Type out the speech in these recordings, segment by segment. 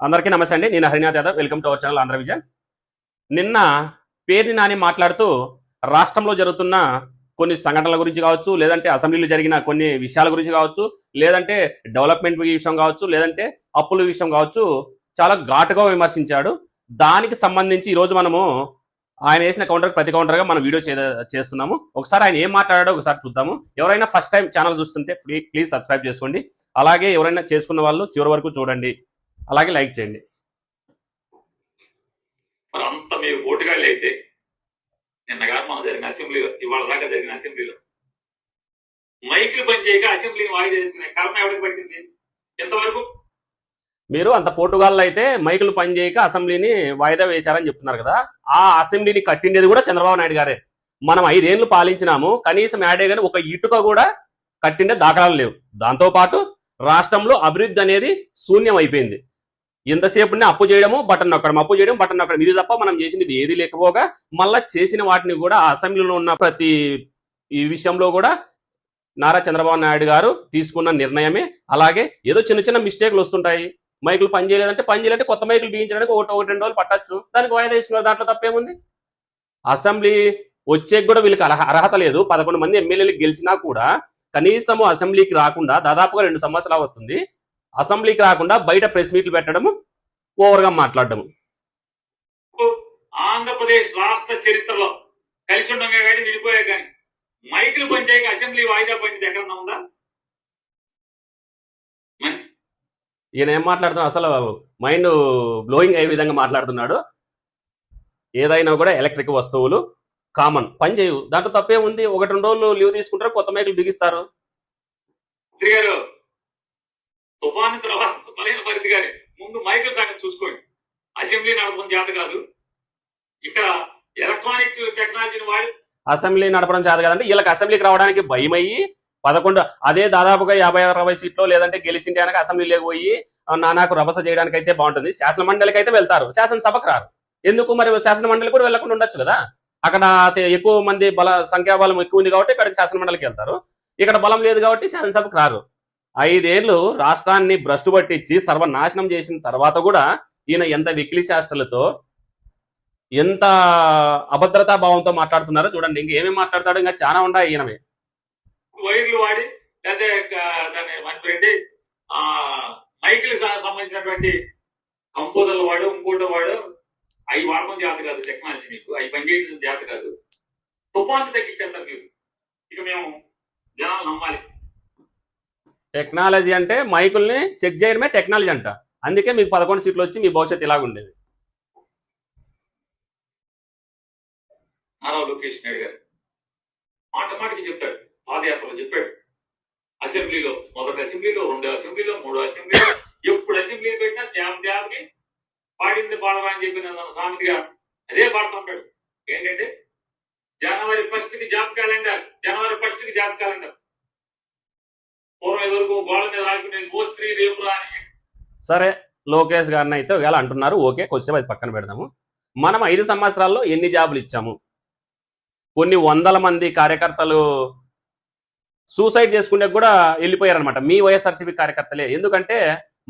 అందరికీ నమస్తే అండి. నేను Harinath Yadav. Welcome to our channel Andhra vision. నిన్న పేర్ని నాని మాట్లాడుతూ రాష్ట్రంలో జరుగుతున్న కొన్ని సంఘటనల గురించి కావచ్చు, లేదంటే అసెంబ్లీలో జరిగిన కొన్ని విషయాల గురించి కావచ్చు, లేదంటే డెవలప్మెంట్ విషయం కావచ్చు, లేదంటే అప్పుల విషయం కావచ్చు, చాలా ఘాటుగా విమర్శించాడు. దానికి సంబంధించి ఈరోజు మనము ఆయన వేసిన కౌంటర్ ప్రతి కౌంటర్గా మనం వీడియో చేస్తున్నాము. ఒకసారి ఆయన ఏం మాట్లాడాడో ఒకసారి చూద్దాము. ఎవరైనా ఫస్ట్ టైం ఛానల్ చూస్తుంటే ప్లీజ్ సబ్స్క్రైబ్ చేసుకోండి. అలాగే ఎవరైనా చేసుకున్న వాళ్ళు చివరి వరకు చూడండి, అలాగే లైక్ చేయండి. మరంతా మీరు ఓటుగాళ్ళు అయితే నిన్నగారు మనం జరిగిన అసెంబ్లీలో, ఇవాళ దాకా జరిగిన అసెంబ్లీలో మైకులు పనిచేయక అసెంబ్లీని వాయిదా చేసుకునే కర్మ ఎవరికి పట్టింది ఎంతవరకు? మీరు అంత పోటుగాళ్ళు అయితే మైకులు పనిచేయక అసెంబ్లీని వాయిదా వేశారని చెప్తున్నారు కదా. ఆ అసెంబ్లీని కట్టిండేది కూడా చంద్రబాబు నాయుడు గారే. మనం 5 ఏళ్లు పాలించినాము, కనీసం యాడే కానీ ఒక ఇటుక కూడా కట్టిండే దాఖలాలు లేవు. దాంతోపాటు రాష్ట్రంలో అభివృద్ధి అనేది శూన్యం అయిపోయింది. ఎంతసేపు అప్పు చేయడము, బటన్ నొక్కడం, అప్పు చేయడం, బటన్ నొక్కడం, ఇది తప్ప మనం చేసింది ఏది లేకపోగా మళ్ళా చేసిన వాటిని కూడా ఆ అసెంబ్లీలో ఉన్న ప్రతి ఈ విషయంలో కూడా నారా చంద్రబాబు నాయుడు గారు తీసుకున్న నిర్ణయమే. అలాగే ఏదో చిన్న చిన్న మిస్టేక్లు వస్తుంటాయి. మైకులు పని చేయలేదంటే కొత్త మైకులు బిగించడానికి ఒకటి 2 రోజులు పట్టచ్చు, దానికి వాయిదా వేసుకున్నారు. దాంట్లో తప్పేముంది? అసెంబ్లీ వచ్చే కూడా వీళ్ళకి అర్హత లేదు. 11 మంది ఎమ్మెల్యేలు గెలిచినా కూడా కనీసము అసెంబ్లీకి రాకుండా దాదాపుగా 2 సంవత్సరాలు అవుతుంది. అసెంబ్లీకి రాకుండా బయట ప్రెస్ మీట్లు పెట్టడము, ఓవర్గా మాట్లాడటము. ఆంధ్రప్రదేశ్ రాష్ట్ర చరిత్రలో కలిసి ఉండగా కానీ విడిపోయా కానీ మైకులు పనిచేయక అసెంబ్లీ వాయిదా పడింది ఎక్కడన్నా ఉందా? ఈయన ఏం మాట్లాడుతున్నాడు? అసలు మైండ్ బ్లోయింగ్ అయ్యే విధంగా మాట్లాడుతున్నాడు. ఏదైనా కూడా ఎలక్ట్రిక్ వస్తువులు కామన్, పని చేయవు, దాంట్లో తప్పే ఉంది. 1-2 రోజులు లీవ్ తీసుకుంటారు, కొత్త మైకులు బిగిస్తారు. తుఫాను తర్వాత బలహీన పరిధి గారి ముందు మైకుల సంగతి చూసుకోండి. అసెంబ్లీ నడపడం చేత కాదు, ఇక్కడ ఎలక్ట్రానిక్ టెక్నాలజీని వాడి అసెంబ్లీ నడపడం చేత కాదంటే వీళ్ళకి అసెంబ్లీకి రావడానికి భయమయ్యి 11 అదే దాదాపుగా 50-60 సీట్లో లేదంటే గెలిచింటే కనుక అసెంబ్లీలోకి పోయి నానాకు రభస చేయడానికి అయితే బాగుంటుంది. శాసన మండలికి అయితే వెళ్తారు, శాసనసభకు రారు. ఎందుకు మరి? శాసన మండలి కూడా వెళ్ళకుండా ఉండొచ్చు కదా. అక్కడ ఎక్కువ మంది సంఖ్యాబలం ఎక్కువ ఉంది కాబట్టి ఇక్కడికి శాసన మండలికి వెళ్తారు. ఇక్కడ బలం లేదు కాబట్టి శాసనసభకు రారు. 5 ఏళ్లు రాష్ట్రాన్ని భ్రష్టు పట్టించి సర్వనాశనం చేసిన తర్వాత కూడా ఈయన ఎంత వికిలి శాస్త్రాలతో, ఎంత అభద్రతా భావంతో మాట్లాడుతున్నారో చూడండి. ఇంకేమేమి మాట్లాడతాడు, ఇంకా చాలా ఉన్నాయి ఈయనమే. వైర్లు వాడి లేదా దాన్ని మనకి మైకిల్ సంబంధించినటువంటి కంపోజర్లు వాడు, ఇంకోటి వాడు, అవి వాడడం చేత కాదు. టెక్నాలజీ మీకు అవి పనిచేయడం చేత కాదు. తుఫాను తగ్గించేస్తారు మీరు. ఇక మేము జనాలు నమ్మాలి. టెక్నాలజీ అంటే మైకుల్ని సెట్ చేయడమే టెక్నాలజీ అంట. అందుకే మీకు 11 సీట్లు వచ్చి మీ భవిష్యత్తు ఇలాగ ఉండేది. నారా లోకేష్ నాయుడు గారు మాటకి చెప్తాడు, పాదయాత్రలో చెప్పాడు. అసెంబ్లీలో, మొదటి అసెంబ్లీలో, 2వ అసెంబ్లీలో, 3వ అసెంబ్లీలో, ఎప్పుడు అసెంబ్లీ పెట్టినా డ్యాబ్ని పాడింది పాడరా అని చెప్పిన సామెతగా అదే పాడుతుంటాడు. ఏంటంటే జనవరి 1కి జాబ్ క్యాలెండర్, జనవరి 1కి జాబ్ క్యాలెండర్. పూర్వం ఎదురుకు గోడ మీద రాసుకునేది మోస్త్రీ రేపురా అని. సరే, లోకేష్ గారిని అయితే ఒకవేళ అంటున్నారు, ఓకే, కొంచెం అది పక్కన పెడదాము. మనం 5 సంవత్సరాల్లో ఎన్ని జాబులు ఇచ్చాము? కొన్ని 100 మంది కార్యకర్తలు సూసైడ్ చేసుకునే కూడా వెళ్ళిపోయారనమాట, మీ వైఎస్ఆర్సీపీ కార్యకర్తలే. ఎందుకంటే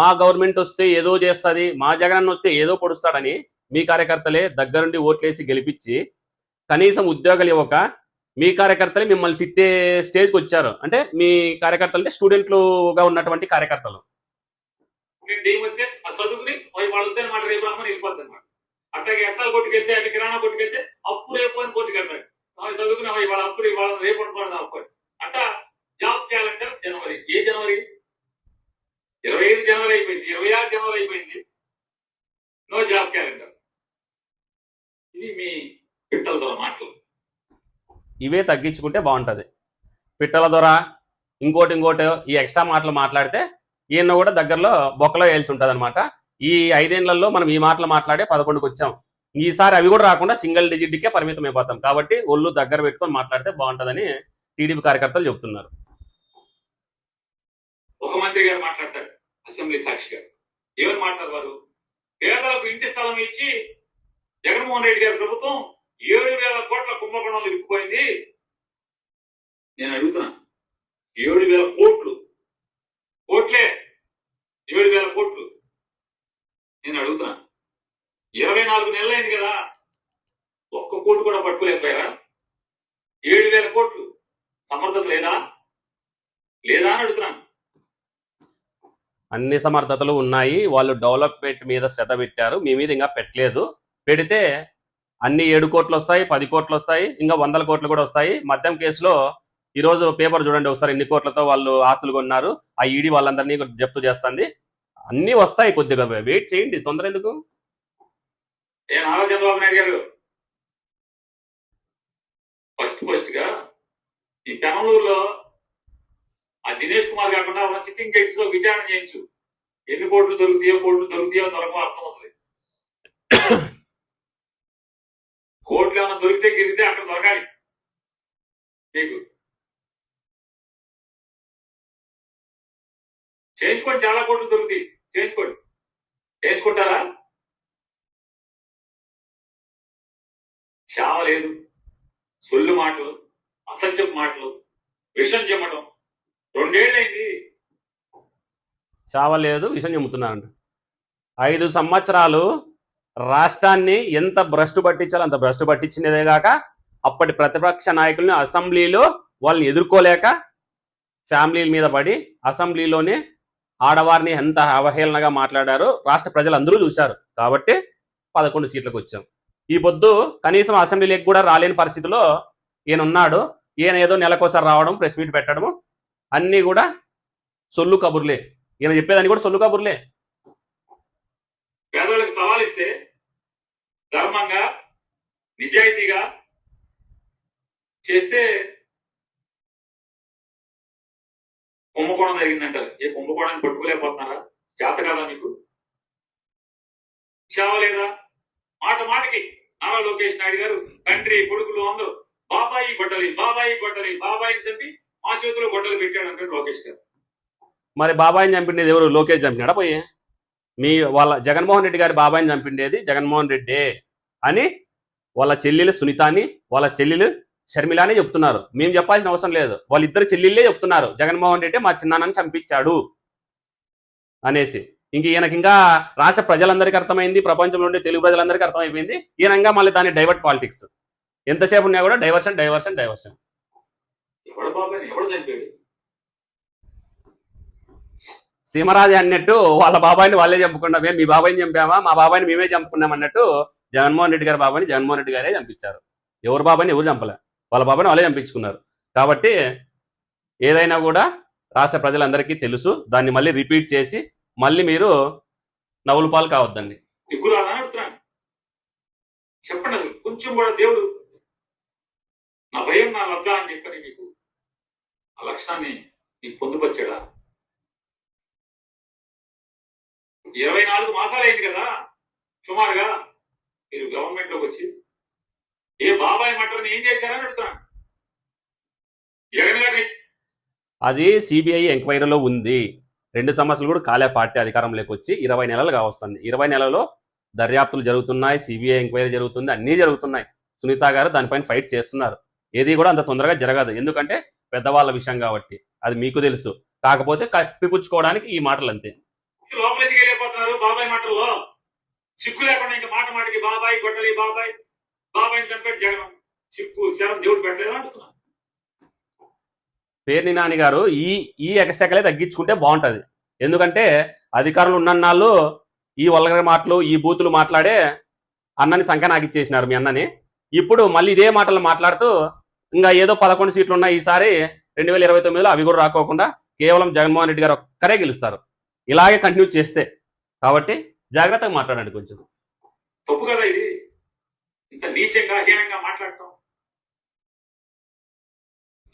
మా గవర్నమెంట్ వస్తే ఏదో చేస్తుంది, మా జగన్ వస్తే ఏదో పొడుస్తాడని మీ కార్యకర్తలే దగ్గరుండి ఓట్లేసి గెలిపించి కనీసం ఉద్యోగాలు ఇవ్వక మీ కార్యకర్తలే మిమ్మల్ని తిట్టే స్టేజ్కి వచ్చారు. అంటే మీ కార్యకర్తలు అంటే స్టూడెంట్లుగా ఉన్నటువంటి కార్యకర్తలు. చదువుకుని వాళ్ళతో మాట రేపు రమ్మని వెళ్ళిపోద్ది అనమాట. అట్లాగే ఎట్లా కొట్టుకెళ్తే, అట్లా కిరాణా కొట్టుకెళ్తే అప్పు రేపు అని కొట్టుకెళ్తాడు. చదువుకుని వాళ్ళ అప్పుడు వాళ్ళ రేపు అనుకోవడం అప్పు. అట్లా జాబ్ క్యాలెండర్ జనవరి. ఏ జనవరి? 25 జనవరి అయిపోయింది, 26 జనవరి అయిపోయింది, నో జాబ్ క్యాలెండర్. ఇది మీ పిట్టలతో మాటలు. ఇవే తగ్గించుకుంటే బాగుంటుంది. పిట్టల ద్వారా ఇంకోటి ఈ ఎక్స్ట్రా మాటలు మాట్లాడితే ఈయన కూడా దగ్గరలో బొక్కలో వేయాల్సి ఉంటుంది అనమాట. ఈ 5 ఏళ్లలో మనం ఈ మాటలు మాట్లాడే 11కి వచ్చాం. ఈసారి అవి కూడా రాకుండా సింగిల్ డిజిట్కే పరిమితం అయిపోతాం. కాబట్టి ఒళ్ళు దగ్గర పెట్టుకొని మాట్లాడితే బాగుంటుందని టీడీపీ కార్యకర్తలు చెప్తున్నారు. ఒక మంత్రి గారు మాట్లాడతారు అసెంబ్లీ సాక్షిగా. ఏమని మాట్లాడతారు? పేదలకు ఇంటి స్థలం ఇచ్చి జగన్మోహన్ రెడ్డి గారి ప్రభుత్వం 7,000 కోట్ల కుంభకోణాలు ఇరుక్కుపోయింది. నేను అడుగుతున్నా, 7,000 కోట్లు, కోట్లే 7,000 కోట్లు. నేను అడుగుతున్నా. 24 నెలలు అయింది కదా, ఒక్క కోటి కూడా పట్టుకోలేకపోయారా? 7,000 కోట్లు సమర్థత లేదా లేదా అని అడుగుతున్నాను. అన్ని సమర్థతలు ఉన్నాయి. వాళ్ళు డెవలప్మెంట్ మీద శ్రద్ధ పెట్టారు, మీ మీద ఇంకా పెట్టలేదు. పెడితే అన్ని 7 కోట్లు వస్తాయి, 10 కోట్లు వస్తాయి, ఇంకా 100 కోట్లు కూడా వస్తాయి. మద్యం కేసులో ఈరోజు పేపర్ చూడండి ఒకసారి, ఎన్ని కోట్లతో వాళ్ళు ఆస్తులు కొన్నారు, ఆ ఈడీ వాళ్ళందరినీ జప్తు చేస్తుంది. అన్ని వస్తాయి, కొద్దిగా వెయిట్ చేయండి, తొందర ఎందుకు? నారా చంద్రబాబు నాయుడు గారు ఫస్ట్ గా ఈ పెనమలూరులో ఆ దినేష్ కుమార్ కాకుండా ఉన్న సిట్టింగ్ జడ్జి లో విచారణ చేయించు. ఎన్ని కోట్లు దొరుకుతాయో దొరకవు అర్థం అవుతుంది. కోట్లు ఏమైనా దొరికితే గిరిగితే అక్కడ దొరకాలి మీకు. చేయించుకోండి, చాలా కోట్లు దొరుకుతాయి, చేయించుకుంటారా? చావ లేదు, సొల్లు మాటలు, అసత్యపు మాటలు, విషం చెమ్మటం 2 ఏళ్ళైంది. చావలేదు, విషయం చెబుతున్నానండి. 5 సంవత్సరాలు రాష్ట్రాన్ని ఎంత భ్రష్టు పట్టించాలో అంత భ్రష్టు పట్టించినదే కాక, అప్పటి ప్రతిపక్ష నాయకుల్ని అసెంబ్లీలో వాళ్ళని ఎదుర్కోలేక ఫ్యామిలీల మీద పడి అసెంబ్లీలోనే ఆడవారిని ఎంత అవహేళనగా మాట్లాడారో రాష్ట్ర ప్రజలందరూ చూశారు. కాబట్టి 11 సీట్లకు వచ్చాం. ఈ పొద్దు కనీసం అసెంబ్లీలోకి కూడా రాలేని పరిస్థితిలో ఈయన ఉన్నాడు. ఈయన ఏదో నెలకోసారి రావడం, ప్రెస్ మీట్ పెట్టడము, అన్నీ కూడా సొల్లు కబుర్లే. ఈయన చెప్పేదాన్ని కూడా సొల్లు కబుర్లే. పేదలకు సవాల్ ఇస్తే ధర్మంగా నిజాయితీగా చేస్తే కుంభకోణం జరిగిందంటారు. ఏ కుంభకోణాన్ని పట్టుకోలేకపోతున్నారా? చేత కాదా మీకు? చావలేదా? మాటకి నారా లోకేష్ నాయుడు గారు తండ్రి కొడుకులు అందరూ బాబాయి బాబాయిని చంపి మా చేతిలో గొడ్డలు పెట్టాడంటారు లోకేష్ గారు. మరి బాబాయిని చంపిండేది ఎవరు? లోకేష్ చంపినాడా పోయి? వాళ్ళ జగన్మోహన్ రెడ్డి గారి బాబాయిని చంపిండేది జగన్మోహన్ రెడ్డి అని వాళ్ళ చెల్లెలు సునీతాని, వాళ్ళ చెల్లెలు షర్మిలానే చెప్తున్నారు. మేము చెప్పాల్సిన అవసరం లేదు, వాళ్ళిద్దరు చెల్లెళ్ళే చెప్తున్నారు జగన్మోహన్ రెడ్డి మా చిన్నాన్నని చంపించాడు అనేసి. ఇంక ఈయనకి ఇంకా రాష్ట్ర ప్రజలందరికీ అర్థమైంది, ప్రపంచంలో ఉండే తెలుగు ప్రజలందరికీ అర్థమైపోయింది. ఈయనంగా మళ్ళీ దాన్ని డైవర్ట్ పాలిటిక్స్ ఎంతసేపు ఉన్నా కూడా డైవర్షన్. సీమరాజు అన్నట్టు వాళ్ళ బాబాయిని వాళ్ళే చంపుకున్నాం, మేము మీ బాబాయిని చంపామా, మా బాబాయిని మేమే చంపుకున్నాం అన్నట్టు జగన్మోహన్ రెడ్డి గారి బాబాయిని జగన్మోహన్ రెడ్డి గారే చంపించారు. ఎవరు బాబాయిని ఎవరు చంపలే, వాళ్ళ బాబాయిని వాళ్ళే చంపించుకున్నారు. కాబట్టి ఏదైనా కూడా రాష్ట్ర ప్రజలందరికీ తెలుసు. దాన్ని మళ్ళీ రిపీట్ చేసి మళ్ళీ మీరు నవ్వుల పాలు కావద్దండి. చెప్పండి, అసలు కొంచెం కూడా దేవుడు నా భయం నా లజ్జ అని చెప్పని మీకు ఆ లక్షణాన్ని మీకు పొందుపరిచాడా? 24 మాసాలు అయింది కదా సుమారుగా మీరు గవర్నమెంట్ లోకి వచ్చి. ఏ బాబాయ్ మటర్ని ఏం చేశారని అడుగుతున్నాను. జగన్ గారిని అది సిబిఐ ఎంక్వైరీలో ఉంది. 2 సంవత్సరాలు కూడా కాలే పార్టీ అధికారంలోకి వచ్చి 20 నెలలు కావస్తుంది. 20 నెలల్లో దర్యాప్తులు జరుగుతున్నాయి, సిబిఐ ఎంక్వైరీ జరుగుతుంది, అన్నీ జరుగుతున్నాయి. సునీత గారు దానిపైన ఫైట్ చేస్తున్నారు. ఏది కూడా అంత తొందరగా జరగదు, ఎందుకంటే పెద్దవాళ్ళ విషయం కాబట్టి. అది మీకు తెలుసు. కాకపోతే కప్పిపుచ్చుకోవడానికి ఈ మాటలు అంతే. లోపలికి వెళ్ళిపోతున్నారు బాబాయ్ మాటల్లో. సిగ్గు లేకుండా ఇంకా మాటకి బాబాయ్ గొడ్డలి బాబాయ్ చంపాడు జగన్. సిగ్గు శరం దేవుడు పెట్టలేదు అంటున్నా. పేర్ని నాని గారు ఈ ఎకశకలే తగ్గించుకుంటే బాగుంటది. ఎందుకంటే అధికారులు ఉన్నన్నాళ్ళు ఈ వల్గర్ మాటలు, ఈ బూతులు మాట్లాడే అన్నని సంఖ్య నాగిచ్చేసినారు మీ అన్నని. ఇప్పుడు మళ్ళీ ఇదే మాటలు మాట్లాడుతూ ఇంకా ఏదో 11 సీట్లు ఉన్నాయి ఈసారి 2029లో, అవి కూడా రాకోకుండా కేవలం జగన్మోహన్ రెడ్డి గారు ఒక్కరే గెలుస్తారు ఇలాగే కంటిన్యూ చేస్తే. కాబట్టి జాగ్రత్తగా మాట్లాడండి కొంచెం. తప్పు కదా ఇది, ఇంత నీచంగా హీనంగా మాట్లాడటం.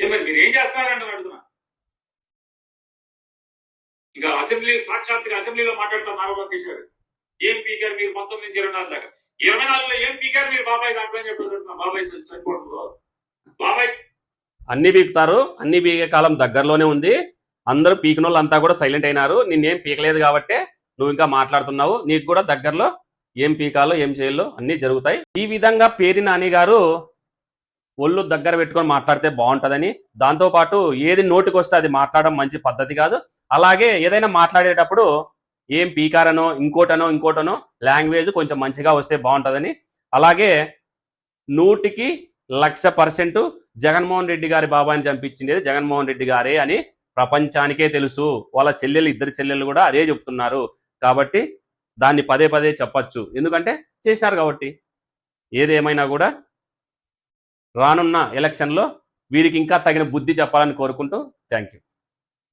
ఏమని మీరు ఏం చేస్తున్నారంటే అడుగుతున్నా. ఇంకా అసెంబ్లీ సాక్షాత్తుగా అసెంబ్లీలో మాట్లాడతాం నారా లోకేష్ గారు. ఏం పీకారు మీరు 19 నుంచి 24 దాకా? 24లో ఏం పీకారు మీరు బాబాయ్ దాంట్లో చెప్పారు. బాబాయ్ చనిపోవడంలో బాబాయ్ అన్ని పీకుతారు. అన్ని పీకే కాలం దగ్గరలోనే ఉంది. అందరూ పీకినోళ్ళు అంతా కూడా సైలెంట్ అయినారు. నిన్నేం పీకలేదు కాబట్టి నువ్వు ఇంకా మాట్లాడుతున్నావు. నీకు కూడా దగ్గరలో ఏం పీకాలో ఏం చేయాలో అన్నీ జరుగుతాయి. ఈ విధంగా పేర్ని నాని గారు ఒళ్ళు దగ్గర పెట్టుకొని మాట్లాడితే బాగుంటుందని, దాంతోపాటు ఏది నోటికి వస్తే అది మాట్లాడడం మంచి పద్ధతి కాదు. అలాగే ఏదైనా మాట్లాడేటప్పుడు ఏం పీకారనో ఇంకోటనో లాంగ్వేజ్ కొంచెం మంచిగా వస్తే బాగుంటుందని. అలాగే 100% జగన్మోహన్ రెడ్డి గారి బాబాయిని చంపించింది జగన్మోహన్ రెడ్డి గారే అని ప్రపంచానికే తెలుసు. వాళ్ళ ఇద్దరు చెల్లెలు కూడా అదే చెప్తున్నారు. కాబట్టి దాన్ని పదే పదే చెప్పచ్చు, ఎందుకంటే చేశారు కాబట్టి. ఏదేమైనా కూడా రానున్న ఎలక్షన్లో వీరికి ఇంకా తగిన బుద్ధి చెప్పాలని కోరుకుంటూ థ్యాంక్ యూ.